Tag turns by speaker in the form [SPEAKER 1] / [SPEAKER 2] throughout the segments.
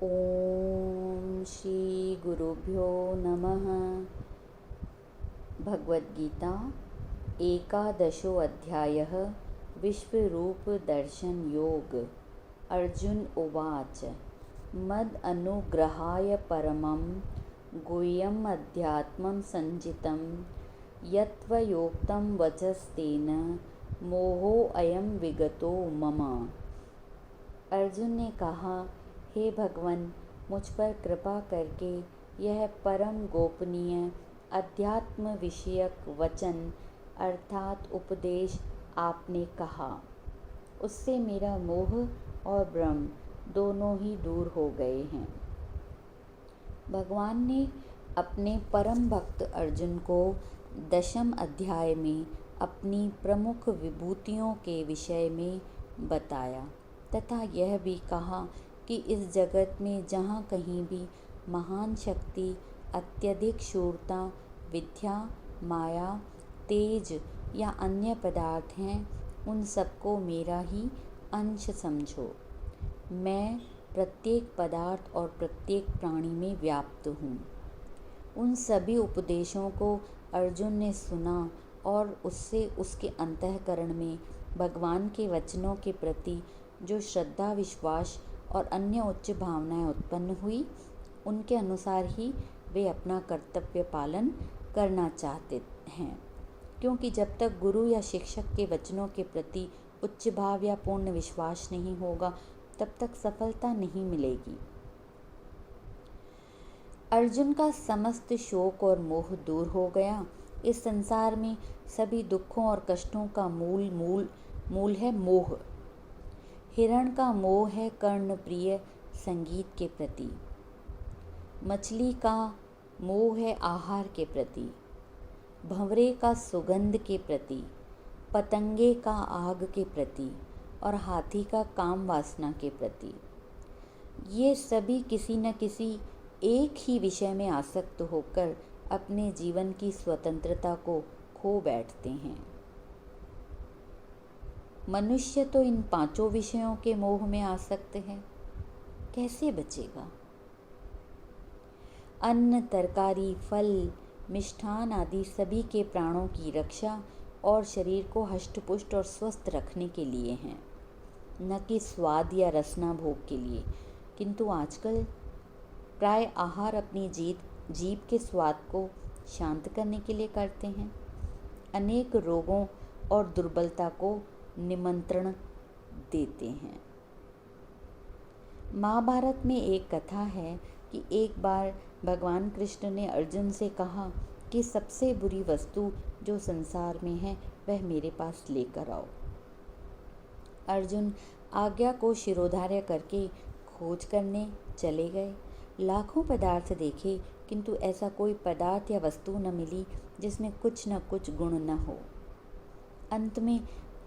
[SPEAKER 1] ओम श्री गुरुभ्यो नमः। भगवद्गीता एकादशो अध्यायः विश्वरूप दर्शन योग। अर्जुन उवाच मद अनुग्रहाय परमं गुह्यम् अध्यात्मं संजितं यत्त्वयोक्तं वचस्तेन मोहोऽयं विगतो मम। अर्जुन ने कहा, हे भगवान, मुझ पर कृपा करके यह परम गोपनीय अध्यात्म विषयक वचन अर्थात उपदेश आपने कहा, उससे मेरा मोह और भ्रम दोनों ही दूर हो गए हैं। भगवान ने अपने परम भक्त अर्जुन को 10वें अध्याय में अपनी प्रमुख विभूतियों के विषय में बताया तथा यह भी कहा कि इस जगत में जहाँ कहीं भी महान शक्ति, अत्यधिक शूरता, विद्या, माया, तेज या अन्य पदार्थ हैं, उन सबको मेरा ही अंश समझो। मैं प्रत्येक पदार्थ और प्रत्येक प्राणी में व्याप्त हूँ। उन सभी उपदेशों को अर्जुन ने सुना और उससे उसके अंतःकरण में भगवान के वचनों के प्रति जो श्रद्धा, विश्वास और अन्य उच्च भावनाएं उत्पन्न हुई, उनके अनुसार ही वे अपना कर्तव्य पालन करना चाहते हैं। क्योंकि जब तक गुरु या शिक्षक के वचनों के प्रति उच्च भाव या पूर्ण विश्वास नहीं होगा, तब तक सफलता नहीं मिलेगी। अर्जुन का समस्त शोक और मोह दूर हो गया। इस संसार में सभी दुखों और कष्टों का मूल है मोह। हिरण का मोह है कर्णप्रिय संगीत के प्रति, मछली का मोह है आहार के प्रति, भंवरे का सुगंध के प्रति, पतंगे का आग के प्रति और हाथी का काम वासना के प्रति। ये सभी किसी न किसी एक ही विषय में आसक्त होकर अपने जीवन की स्वतंत्रता को खो बैठते हैं। मनुष्य तो इन 5 विषयों के मोह में आसक्त है, कैसे बचेगा? अन्न, तरकारी, फल, मिष्ठान आदि सभी के प्राणों की रक्षा और शरीर को हष्टपुष्ट और स्वस्थ रखने के लिए हैं, न कि स्वाद या रसना भोग के लिए। किंतु आजकल प्राय आहार अपनी जीभ के स्वाद को शांत करने के लिए करते हैं, अनेक रोगों और दुर्बलता को निमंत्रण देते हैं। महाभारत में एक कथा है कि एक बार भगवान कृष्ण ने अर्जुन से कहा कि सबसे बुरी वस्तु जो संसार में है वह मेरे पास लेकर आओ। अर्जुन आज्ञा को शिरोधार्य करके खोज करने चले गए। लाखों पदार्थ देखे, किंतु ऐसा कोई पदार्थ या वस्तु न मिली जिसमें कुछ न कुछ गुण न हो। अंत में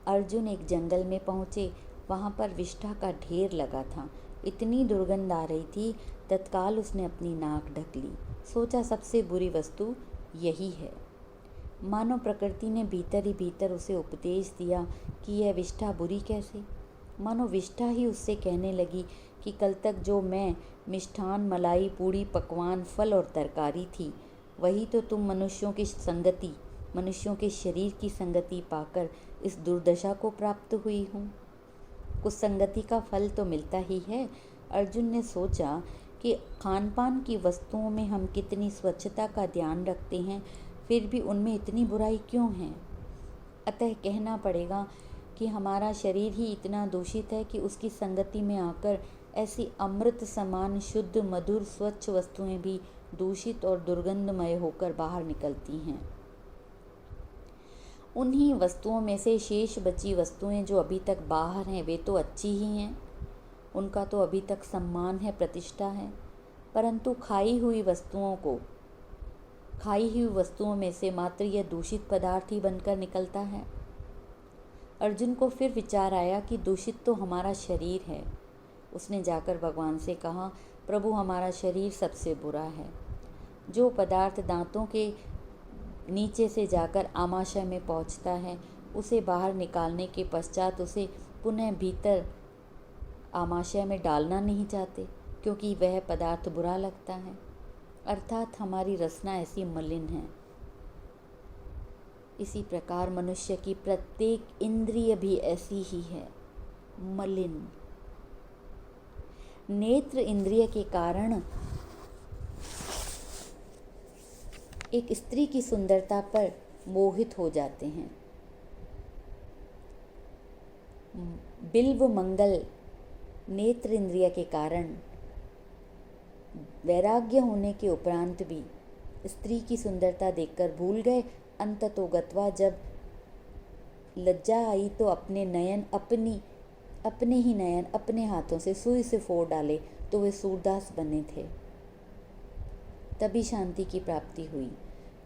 [SPEAKER 1] अर्जुन एक जंगल में पहुँचे। वहाँ पर विष्ठा का ढेर लगा था। इतनी दुर्गंध आ रही थी, तत्काल उसने अपनी नाक ढक ली। सोचा सबसे बुरी वस्तु यही है। मानो प्रकृति ने भीतर ही भीतर उसे उपदेश दिया कि यह विष्ठा बुरी कैसे। मानो विष्ठा ही उससे कहने लगी कि कल तक जो मैं मिष्ठान, मलाई, पूड़ी, पकवान, फल और तरकारी थी, वही तो तुम मनुष्यों के शरीर की संगति पाकर इस दुर्दशा को प्राप्त हुई हूँ। कुछ संगति का फल तो मिलता ही है। अर्जुन ने सोचा कि खान पान की वस्तुओं में हम कितनी स्वच्छता का ध्यान रखते हैं, फिर भी उनमें इतनी बुराई क्यों है? अतः कहना पड़ेगा कि हमारा शरीर ही इतना दूषित है कि उसकी संगति में आकर ऐसी अमृत समान शुद्ध, मधुर, स्वच्छ वस्तुएं भी दूषित और दुर्गंधमय होकर बाहर निकलती हैं। उन्हीं वस्तुओं में से शेष बची वस्तुएं जो अभी तक बाहर हैं, वे तो अच्छी ही हैं, उनका तो अभी तक सम्मान है, प्रतिष्ठा है। परंतु खाई हुई वस्तुओं में से मात्र यह दूषित पदार्थ ही बनकर निकलता है। अर्जुन को फिर विचार आया कि दूषित तो हमारा शरीर है। उसने जाकर भगवान से कहा, प्रभु, हमारा शरीर सबसे बुरा है। जो पदार्थ दांतों के नीचे से जाकर आमाशय में पहुंचता है, उसे बाहर निकालने के पश्चात उसे पुनः भीतर आमाशय में डालना नहीं चाहते, क्योंकि वह पदार्थ बुरा लगता है। अर्थात हमारी रसना ऐसी मलिन है। इसी प्रकार मनुष्य की प्रत्येक इंद्रिय भी ऐसी ही है, मलिन। नेत्र इंद्रिय के कारण एक स्त्री की सुंदरता पर मोहित हो जाते हैं। बिल्व मंगल नेत्र इंद्रिय के कारण वैराग्य होने के उपरांत भी स्त्री की सुंदरता देखकर भूल गए। अंततोगत्वा जब लज्जा आई तो अपने ही नयन अपने हाथों से सुई से फोड़ डाले तो वे सूरदास बने थे। तभी शांति की प्राप्ति हुई।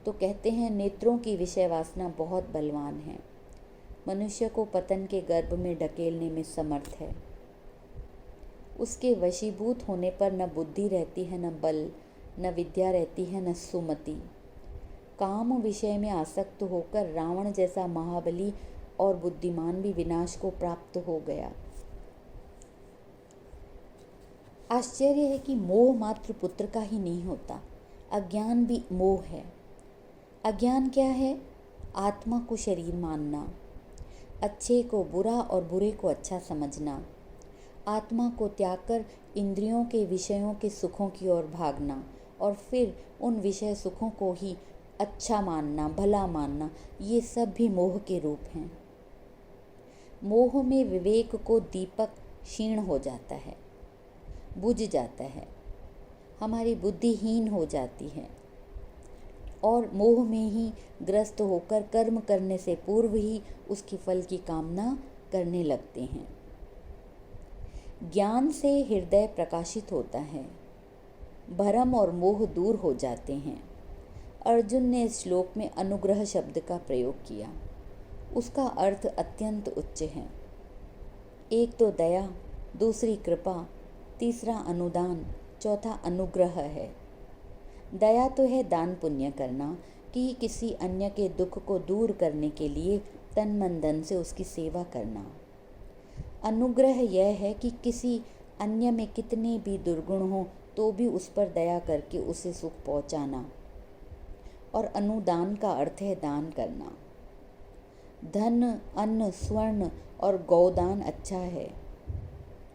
[SPEAKER 1] तो कहते हैं नेत्रों की विषय वासना बहुत बलवान है, मनुष्य को पतन के गर्भ में ढकेलने में समर्थ है। उसके वशीभूत होने पर न बुद्धि रहती है, न बल, न विद्या रहती है, न सुमति। काम विषय में आसक्त होकर रावण जैसा महाबली और बुद्धिमान भी विनाश को प्राप्त हो गया। आश्चर्य है कि मोह मात्र पुत्र का ही नहीं होता, अज्ञान भी मोह है। अज्ञान क्या है? आत्मा को शरीर मानना, अच्छे को बुरा और बुरे को अच्छा समझना, आत्मा को त्याग कर इंद्रियों के विषयों के सुखों की ओर भागना और फिर उन विषय सुखों को ही अच्छा मानना, भला मानना, ये सब भी मोह के रूप हैं। मोह में विवेक को दीपक क्षीण हो जाता है, बुझ जाता है, हमारी बुद्धि हीन हो जाती है और मोह में ही ग्रस्त होकर कर्म करने से पूर्व ही उसके फल की कामना करने लगते हैं। ज्ञान से हृदय प्रकाशित होता है, भरम और मोह दूर हो जाते हैं। अर्जुन ने इस श्लोक में अनुग्रह शब्द का प्रयोग किया। उसका अर्थ अत्यंत उच्च है। एक तो दया, दूसरी कृपा, तीसरा अनुदान, चौथा अनुग्रह है। दया तो है दान पुण्य करना कि किसी अन्य के दुख को दूर करने के लिए तन मन धन से उसकी सेवा करना। अनुग्रह यह है कि किसी अन्य में कितने भी दुर्गुण हो तो भी उस पर दया करके उसे सुख पहुंचाना। और अनुदान का अर्थ है दान करना। धन, अन्न, स्वर्ण और गौदान अच्छा है,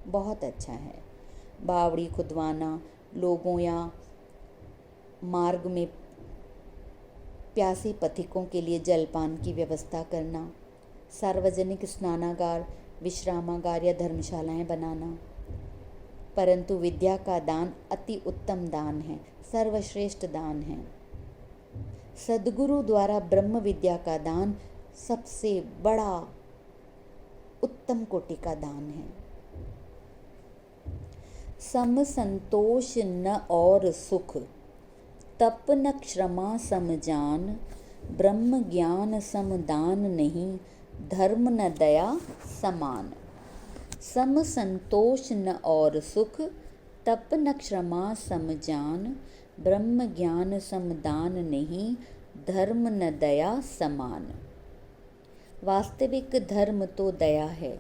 [SPEAKER 1] बहुत अच्छा है। बावड़ी खुदवाना, लोगों या मार्ग में प्यासे पथिकों के लिए जलपान की व्यवस्था करना, सार्वजनिक स्नानागार, विश्रामागार या धर्मशालाएं बनाना। परंतु विद्या का दान अति उत्तम दान है, सर्वश्रेष्ठ दान है। सद्गुरु द्वारा ब्रह्म विद्या का दान सबसे बड़ा उत्तम कोटि का दान है। सम संतोष न और सुख, तप न क्षमा सम जान, ब्रह्म ज्ञान सम दान नहीं, धर्म न दया समान। सम संतोष न और सुख, तप न क्षमा सम जान, ब्रह्म ज्ञान सम दान नहीं, धर्म न दया समान। वास्तविक धर्म तो दया है।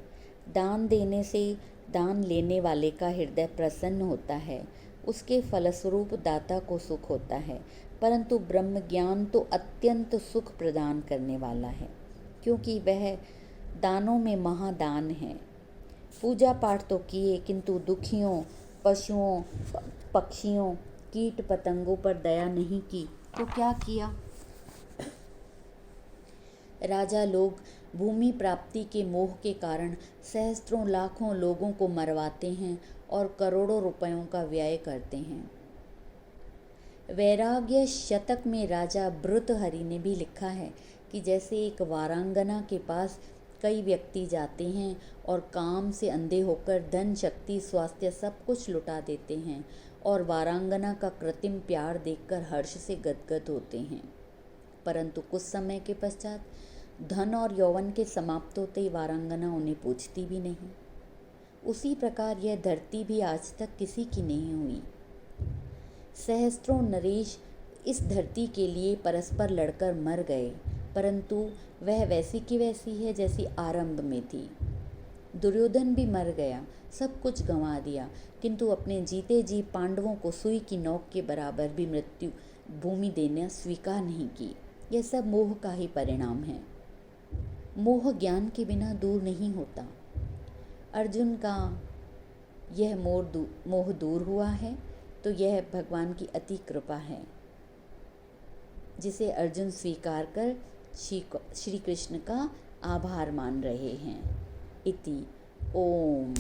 [SPEAKER 1] दान देने से दान लेने वाले का हृदय प्रसन्न होता है, उसके फलस्वरूप दाता को सुख होता है। परंतु ब्रह्म ज्ञान तो अत्यंत सुख प्रदान करने वाला है, क्योंकि वह दानों में महादान है। पूजा पाठ तो किए, किंतु दुखियों, पशुओं, पक्षियों, कीट पतंगों पर दया नहीं की तो क्या किया? राजा लोग भूमि प्राप्ति के मोह के कारण सहस्त्रों लाखों लोगों को मरवाते हैं और करोड़ों रुपयों का व्यय करते हैं। वैराग्य शतक में राजा भृतहरि ने भी लिखा है कि जैसे एक वारांगना के पास कई व्यक्ति जाते हैं और काम से अंधे होकर धन, शक्ति, स्वास्थ्य सब कुछ लुटा देते हैं और वारांगना का कृत्रिम प्यार देखकर हर्ष से गदगद होते हैं, परंतु कुछ समय के पश्चात धन और यौवन के समाप्त होते ही वारांगना उन्हें पूछती भी नहीं। उसी प्रकार यह धरती भी आज तक किसी की नहीं हुई। सहस्त्रों नरेश इस धरती के लिए परस्पर लड़कर मर गए, परंतु वह वैसी की वैसी है जैसी आरंभ में थी। दुर्योधन भी मर गया, सब कुछ गंवा दिया, किंतु अपने जीते जी पांडवों को सुई की नोक के बराबर भी मृत्यु भूमि देना स्वीकार नहीं की। यह सब मोह का ही परिणाम है। मोह ज्ञान के बिना दूर नहीं होता। अर्जुन का यह मोह दूर हुआ है तो यह भगवान की अति कृपा है, जिसे अर्जुन स्वीकार कर श्री कृष्ण का आभार मान रहे हैं। इति ओम।